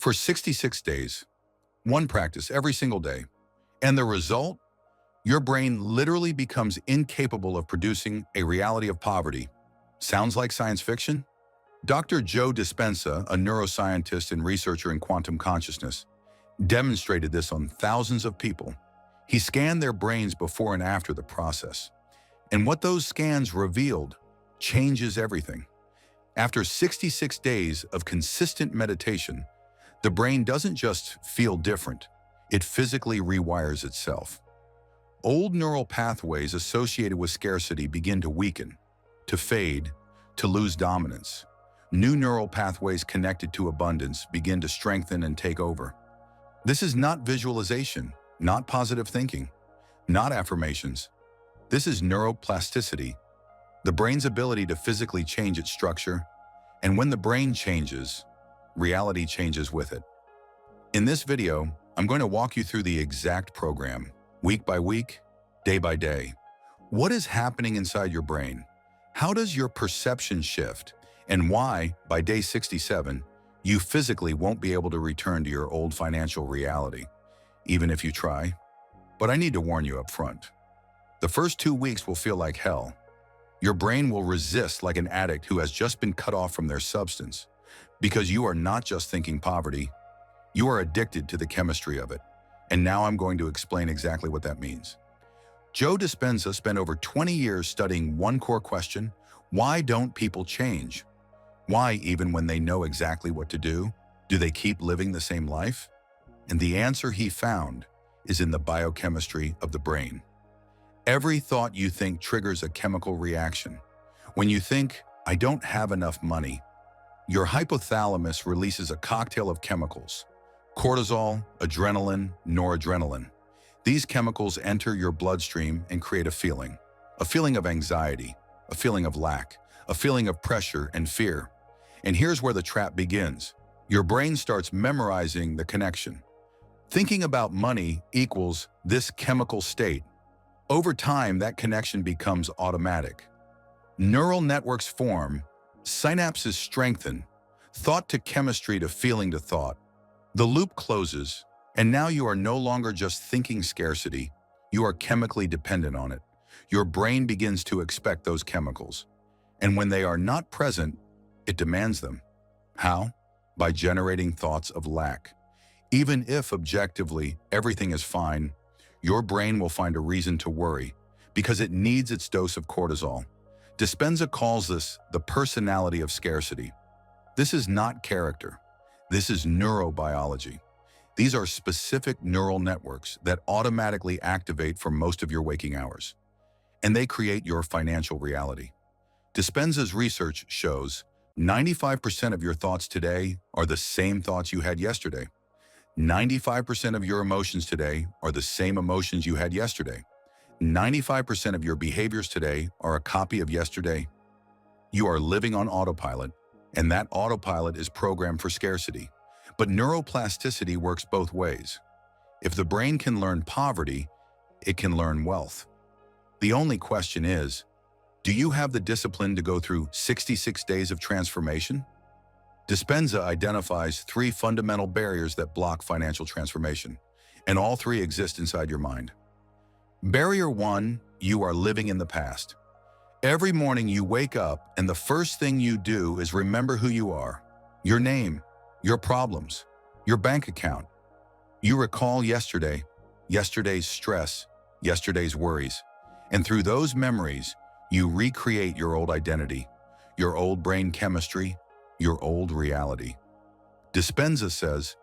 for 66 days, one practice every single day. And the result? Your brain literally becomes incapable of producing a reality of poverty. Sounds like science fiction? Dr. Joe Dispenza, a neuroscientist and researcher in quantum consciousness, demonstrated this on thousands of people. He scanned their brains before and after the process. And what those scans revealed changes everything. After 66 days of consistent meditation, the brain doesn't just feel different, it physically rewires itself. Old neural pathways associated with scarcity begin to weaken, to fade, to lose dominance. New neural pathways connected to abundance begin to strengthen and take over. This is not visualization, not positive thinking, not affirmations. This is neuroplasticity, the brain's ability to physically change its structure. And when the brain changes, reality changes with it. In this video, I'm going to walk you through the exact program, week by week, day by day. What is happening inside your brain? How does your perception shift? And why, by day 67, you physically won't be able to return to your old financial reality, even if you try? But I need to warn you up front. The first 2 weeks will feel like hell. Your brain will resist like an addict who has just been cut off from their substance, because you are not just thinking poverty, you are addicted to the chemistry of it. And now I'm going to explain exactly what that means. Joe Dispenza spent over 20 years studying one core question: why don't people change? Why, even when they know exactly what to do they keep living the same life? And the answer he found is in the biochemistry of the brain. Every thought you think triggers a chemical reaction. When you think, I don't have enough money, your hypothalamus releases a cocktail of chemicals: cortisol, adrenaline, noradrenaline. These chemicals enter your bloodstream and create a feeling of anxiety, a feeling of lack, a feeling of pressure and fear. And here's where the trap begins. Your brain starts memorizing the connection. Thinking about money equals this chemical state. Over time, that connection becomes automatic. Neural networks form, synapses strengthen, thought to chemistry to feeling to thought. The loop closes, and now you are no longer just thinking scarcity, you are chemically dependent on it. Your brain begins to expect those chemicals. And when they are not present, it demands them. How? By generating thoughts of lack. Even if objectively everything is fine, your brain will find a reason to worry because it needs its dose of cortisol. Dispenza calls this the personality of scarcity. This is not character. This is neurobiology. These are specific neural networks that automatically activate for most of your waking hours, and they create your financial reality. Dispenza's research shows 95% of your thoughts today are the same thoughts you had yesterday. 95% of your emotions today are the same emotions you had yesterday. 95% of your behaviors today are a copy of yesterday. You are living on autopilot, and that autopilot is programmed for scarcity. But neuroplasticity works both ways. If the brain can learn poverty, it can learn wealth. The only question is, do you have the discipline to go through 66 days of transformation? Dispenza identifies 3 fundamental barriers that block financial transformation, and all 3 exist inside your mind. Barrier 1, you are living in the past. Every morning you wake up and the first thing you do is remember who you are, your name, your problems, your bank account. You recall yesterday, yesterday's stress, yesterday's worries, and through those memories, you recreate your old identity, your old brain chemistry, your old reality. Dispenza says,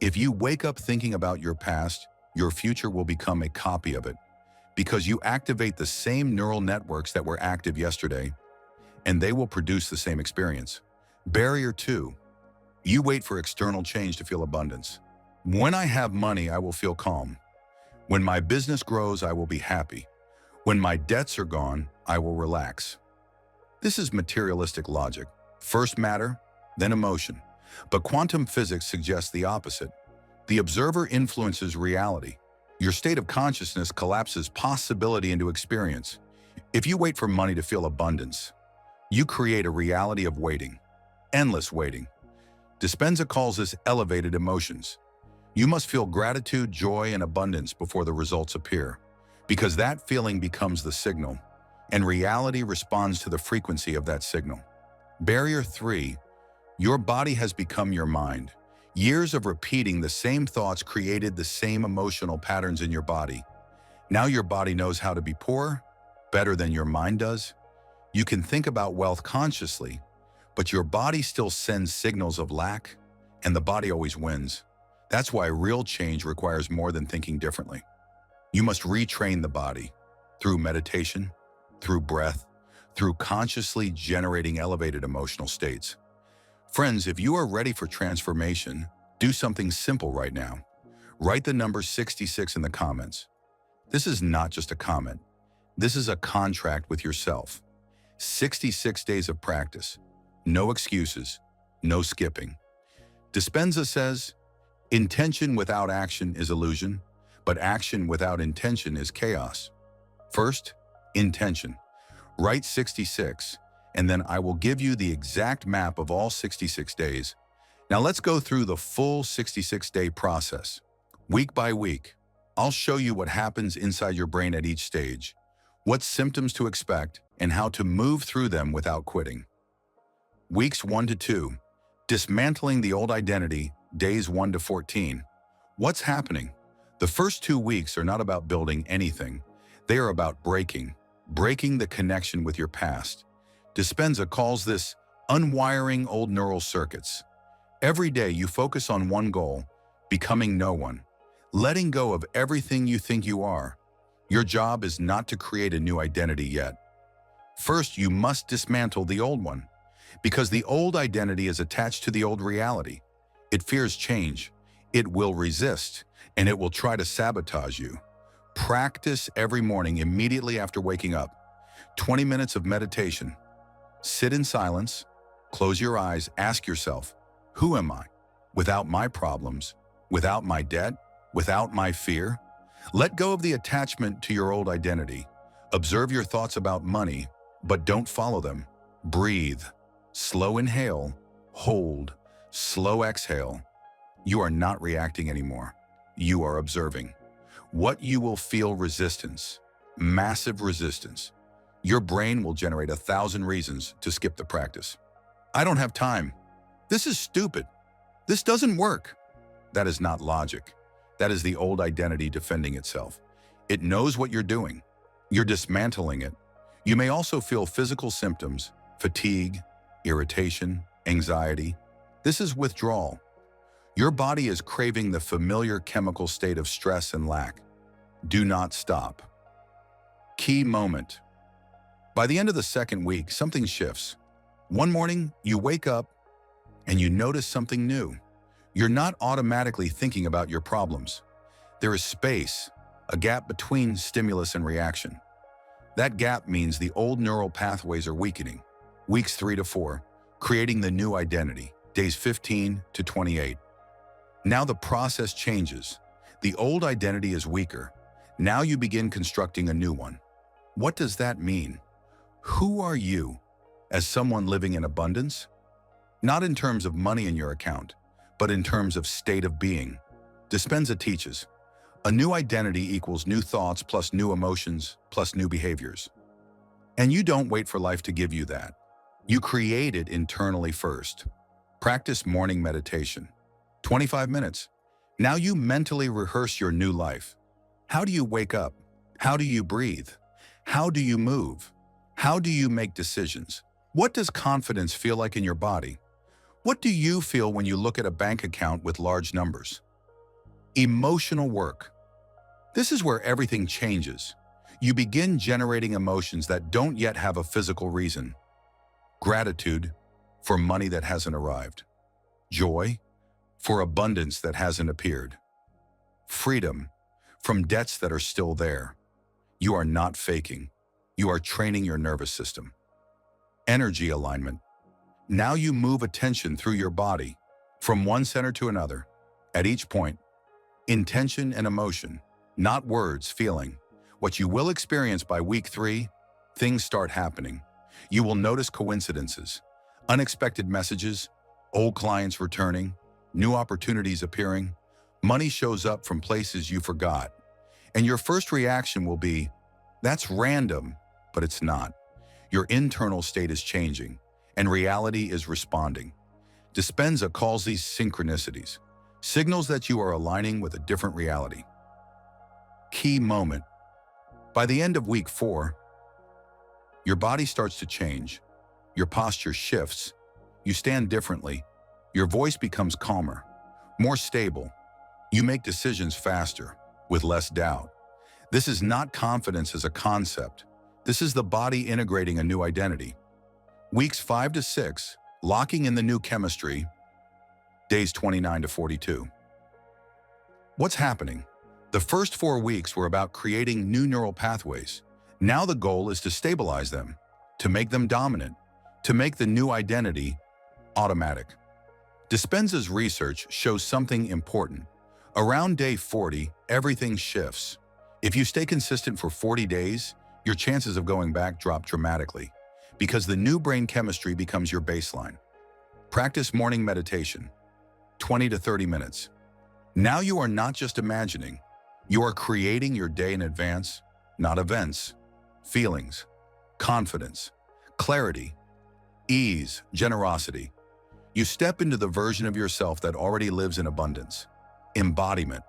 if you wake up thinking about your past, your future will become a copy of it, because you activate the same neural networks that were active yesterday, and they will produce the same experience. Barrier 2, you wait for external change to feel abundance. When I have money, I will feel calm. When my business grows, I will be happy. When my debts are gone, I will relax. This is materialistic logic. First matter, then emotion. But quantum physics suggests the opposite. The observer influences reality. Your state of consciousness collapses possibility into experience. If you wait for money to feel abundance, you create a reality of waiting, endless waiting. Dispenza calls this elevated emotions. You must feel gratitude, joy, and abundance before the results appear, because that feeling becomes the signal, and reality responds to the frequency of that signal. Barrier 3. Your body has become your mind. Years of repeating the same thoughts created the same emotional patterns in your body. Now your body knows how to be poor better than your mind does. You can think about wealth consciously, but your body still sends signals of lack, and the body always wins. That's why real change requires more than thinking differently. You must retrain the body through meditation, through breath, through consciously generating elevated emotional states. Friends, if you are ready for transformation, do something simple right now. Write the number 66 in the comments. This is not just a comment. This is a contract with yourself. 66 days of practice. No excuses, no skipping. Dispenza says, intention without action is illusion, but action without intention is chaos. First, intention. Write 66, and then I will give you the exact map of all 66 days. Now let's go through the full 66-day process. Week by week, I'll show you what happens inside your brain at each stage, what symptoms to expect, and how to move through them without quitting. Weeks 1 to 2, dismantling the old identity, days 1 to 14. What's happening? The first 2 weeks are not about building anything. They are about breaking the connection with your past. Dispenza calls this unwiring old neural circuits. Every day you focus on one goal, becoming no one, letting go of everything you think you are. Your job is not to create a new identity yet. First, you must dismantle the old one, because the old identity is attached to the old reality. It fears change, it will resist, and it will try to sabotage you. Practice every morning immediately after waking up. 20 minutes of meditation. Sit in silence, close your eyes, ask yourself, who am I? Without my problems, without my debt, without my fear? Let go of the attachment to your old identity. Observe your thoughts about money, but don't follow them. Breathe. Slow inhale, hold, slow exhale. You are not reacting anymore. You are observing. What you will feel resistance, massive resistance. Your brain will generate 1,000 reasons to skip the practice. I don't have time. This is stupid. This doesn't work. That is not logic. That is the old identity defending itself. It knows what you're doing. You're dismantling it. You may also feel physical symptoms, fatigue, irritation, anxiety. This is withdrawal. Your body is craving the familiar chemical state of stress and lack. Do not stop. Key moment. By the end of the second week, something shifts. One morning, you wake up and you notice something new. You're not automatically thinking about your problems. There is space, a gap between stimulus and reaction. That gap means the old neural pathways are weakening. Weeks 3 to 4, creating the new identity, days 15 to 28. Now the process changes. The old identity is weaker. Now you begin constructing a new one. What does that mean? Who are you as someone living in abundance? Not in terms of money in your account, but in terms of state of being. Dispenza teaches, a new identity equals new thoughts plus new emotions plus new behaviors. And you don't wait for life to give you that. You create it internally first. Practice morning meditation. 25 minutes. Now you mentally rehearse your new life. How do you wake up? How do you breathe? How do you move? How do you make decisions? What does confidence feel like in your body? What do you feel when you look at a bank account with large numbers? Emotional work. This is where everything changes. You begin generating emotions that don't yet have a physical reason. Gratitude for money that hasn't arrived. Joy for abundance that hasn't appeared. Freedom from debts that are still there. You are not faking. You are training your nervous system. Energy alignment. Now you move attention through your body, from one center to another. At each point, intention and emotion, not words, feeling. What you will experience by week 3, things start happening. You will notice coincidences, unexpected messages, Old clients returning, new opportunities appearing, money shows up from places you forgot. And your first reaction will be, that's random, but it's not. Your internal state is changing, and reality is responding. Dispenza calls these synchronicities, signals that you are aligning with a different reality. Key moment. By the end of week 4, your body starts to change. Your posture shifts. You stand differently. Your voice becomes calmer, more stable. You make decisions faster, with less doubt. This is not confidence as a concept. This is the body integrating a new identity. Weeks 5 to 6, locking in the new chemistry. Days 29 to 42. What's happening? The first 4 weeks were about creating new neural pathways. Now the goal is to stabilize them, to make them dominant, to make the new identity automatic. Dispenza's research shows something important. Around day 40, everything shifts. If you stay consistent for 40 days, your chances of going back drop dramatically because the new brain chemistry becomes your baseline. Practice morning meditation, 20 to 30 minutes. Now you are not just imagining, you are creating your day in advance, not events, feelings, confidence, clarity, ease, generosity. You step into the version of yourself that already lives in abundance. Embodiment.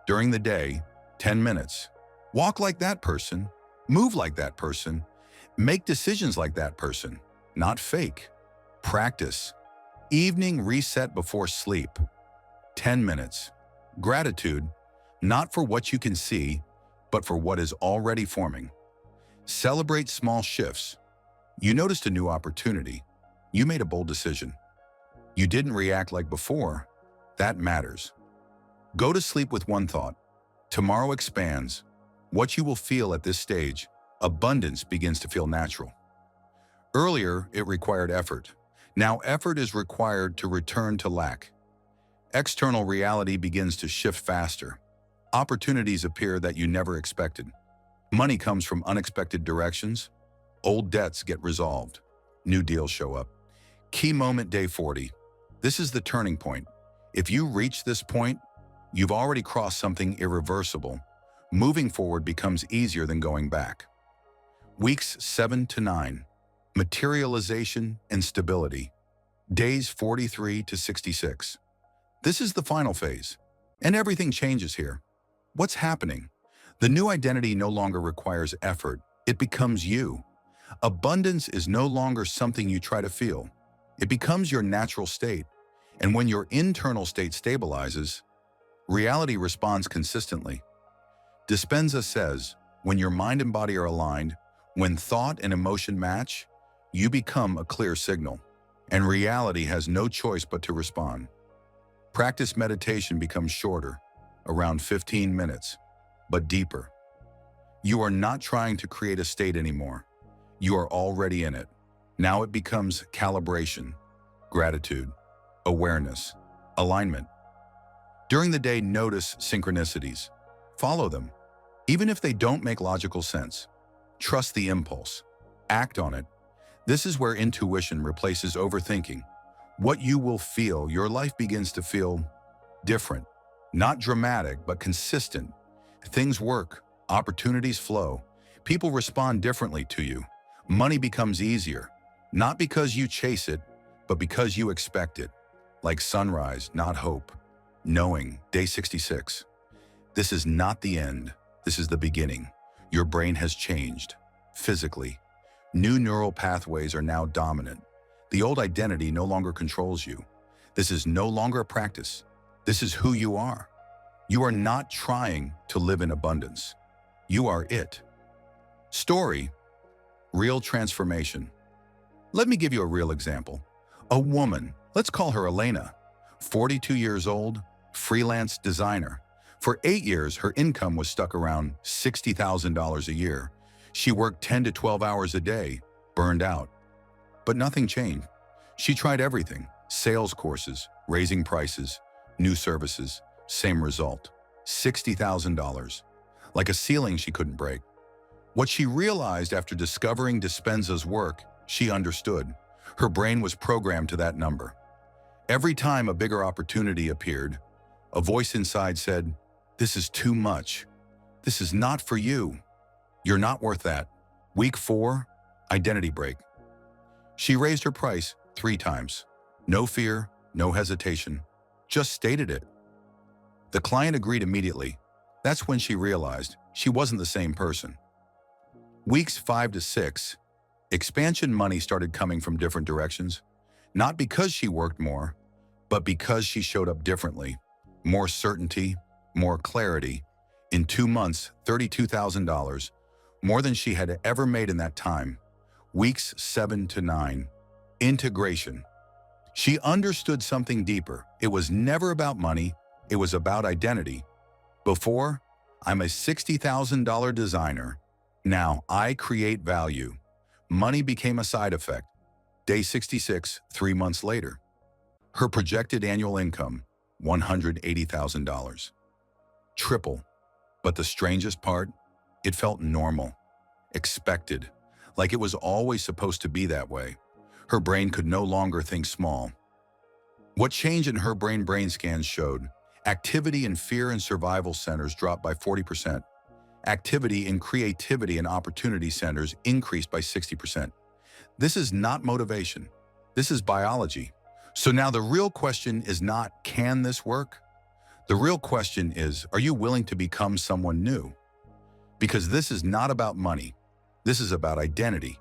During the day, 10 minutes. Walk like that person, move like that person, make decisions like that person, not fake. Practice. Evening reset before sleep. 10 minutes. Gratitude, not for what you can see, but for what is already forming. Celebrate small shifts. You noticed a new opportunity. You made a bold decision. You didn't react like before. That matters. Go to sleep with one thought. Tomorrow expands. What you will feel at this stage, abundance begins to feel natural. Earlier, it required effort. Now effort is required to return to lack. External reality begins to shift faster. Opportunities appear that you never expected. Money comes from unexpected directions. Old debts get resolved. New deals show up. Key moment, day 40. This is the turning point. If you reach this point, you've already crossed something irreversible. Moving forward becomes easier than going back. Weeks 7 to 9. Materialization and stability. Days 43 to 66. This is the final phase, and everything changes here. What's happening? The new identity no longer requires effort. It becomes you. Abundance is no longer something you try to feel. It becomes your natural state. And when your internal state stabilizes, reality responds consistently. Dispenza says, when your mind and body are aligned, when thought and emotion match, you become a clear signal, and reality has no choice but to respond. Practice meditation becomes shorter, around 15 minutes, but deeper. You are not trying to create a state anymore. You are already in it. Now it becomes calibration, gratitude, awareness, alignment. During the day, notice synchronicities. Follow them. Even if they don't make logical sense, trust the impulse. Act on it. This is where intuition replaces overthinking. What you will feel, your life begins to feel different. Not dramatic, but consistent. Things work. Opportunities flow. People respond differently to you. Money becomes easier. Not because you chase it, but because you expect it. Like sunrise, not hope. Knowing, day 66. This is not the end. This is the beginning. Your brain has changed. Physically. New neural pathways are now dominant. The old identity no longer controls you. This is no longer a practice. This is who you are. You are not trying to live in abundance. You are it. Story, real transformation. Let me give you a real example. A woman, let's call her Elena, 42 years old, freelance designer. For 8 years, her income was stuck around $60,000 a year. She worked 10 to 12 hours a day, burned out. But nothing changed. She tried everything, sales courses, raising prices, new services, same result, $60,000. Like a ceiling she couldn't break. What she realized after discovering Dispenza's work, she understood. Her brain was programmed to that number. Every time a bigger opportunity appeared, a voice inside said, "This is too much. This is not for you. You're not worth that." Week 4, identity break. She raised her price 3 times. No fear, no hesitation, just stated it. The client agreed immediately. That's when she realized she wasn't the same person. Weeks 5 to 6, expansion money started coming from different directions, not because she worked more, but because she showed up differently. More certainty, more clarity. In 2 months, $32,000, more than she had ever made in that time. Weeks 7 to 9, integration. She understood something deeper. It was never about money, it was about identity. Before, I'm a $60,000 designer. Now I create value. Money became a side effect. Day 66, 3 months later. Her projected annual income, $180,000. Triple. But the strangest part, it felt normal, expected, like it was always supposed to be that way. Her brain could no longer think small. What changed in her brain scans showed activity in fear and survival centers dropped by 40%. Activity in creativity and opportunity centers increased by 60%. This is not motivation. This is biology. So now the real question is not, can this work? The real question is, are you willing to become someone new? Because this is not about money. This is about identity.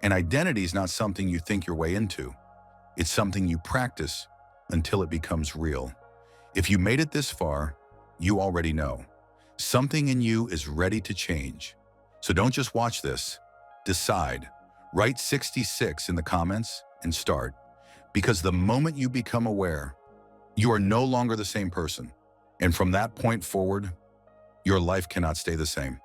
And identity is not something you think your way into. It's something you practice until it becomes real. If you made it this far, you already know. Something in you is ready to change. So don't just watch this. Decide. Write 66 in the comments and start. Because the moment you become aware, you are no longer the same person. And from that point forward, your life cannot stay the same.